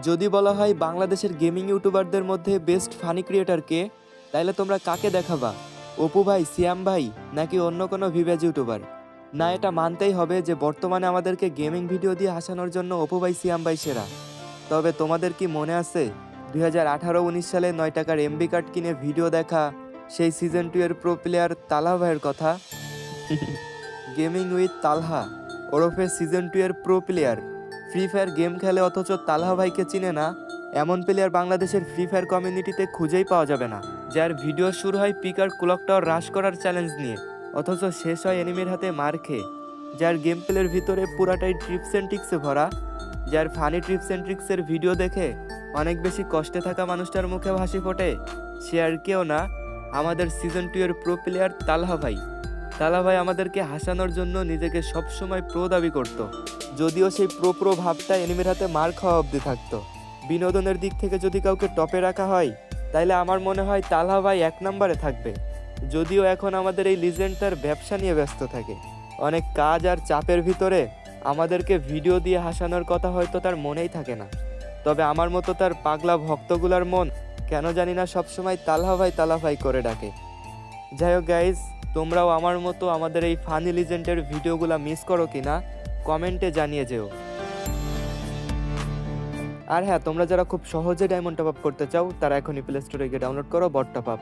যদি বলা হয় বাংলাদেশের গেমিং ইউটিউবারদের মধ্যে বেস্ট ফানি ক্রিয়েটর কে, তাইলে তোমরা কাকে দেখাবা? অপু ভাই, সিয়াম ভাই, নাকি অন্য কোনো ভিভেজ ইউটিউবার? না, এটা মানতেই হবে যে বর্তমানে আমাদেরকে গেমিং ভিডিও দিয়ে হাসানোর জন্য অপু ভাই, সিয়াম ভাই সেরা। তবে তোমাদের কি মনে আছে 2018-19 সালে 9 টাকার এমবি কার্ড কিনে ভিডিও দেখা সেই সিজন 2 এর প্রো প্লেয়ার তালহা ভাইয়ের কথা? গেমিং উইথ তালহা ওরফে সিজন 2 এর pro player, free fire game খেলে অথচ তালহা ভাইকে চিনে না, এমন প্লেয়ার বাংলাদেশের ফ্রি ফায়ার কমিউনিটিতে খুঁজেই পাওয়া যাবে না। যার ভিডিও শুরু হয় পিকার ক্লক টাওয়ার রাশ করার চ্যালেঞ্জ নিয়ে, অথচ শেষ হয় এনিমির হাতে মার খেয়ে। যার গেম প্লের ভিতরে পুরাটাই ট্রিপস অ্যান্ড ট্রিক্সে ভরা, যার ফানি ট্রিপস অ্যান্ড ট্রিক্সের ভিডিও দেখে অনেক বেশি কষ্টে থাকা মানুষটার মুখেও হাসি ফোটে, সে আর কেউ না, আমাদের সিজন 2 এর প্রো প্লেয়ার তালহা ভাই। তালহা ভাই আমাদেরকে হাসানোর জন্য নিজেকে সবসময় প্রো দাবি করত, যদিও সেই প্রো ভাবটা এনিমির হাতে মার খাওয়া অবধি থাকতো। বিনোদনের দিক থেকে যদি কাউকে টপে রাখা হয়, তাইলে আমার মনে হয় তালহা ভাই 1 নম্বরে থাকবে। যদিও এখন আমাদের এই লিজেন্ড তার ব্যবসা নিয়ে ব্যস্ত থাকে, অনেক কাজ আর চাপের ভিতরে আমাদেরকে ভিডিও দিয়ে হাসানোর কথা হয়তো তার মনেই থাকে না। তবে আমার মতো তার পাগলা ভক্তগুলার মন কেন জানি না সবসময় তালহা ভাই করে ডাকে। যাই হোক গাইজ, তোমরাও আমার মতো আমাদের এই ফানি লিজেন্ডের ভিডিওগুলো মিস করো কিনা কমেন্টে জানিয়ে যেও। আর হ্যাঁ, তোমরা যারা খুব সহজে ডায়মন্ড টপ আপ করতে চাও, তারা এখনই প্লে স্টোরে গিয়ে ডাউনলোড করো বট টপ আপ।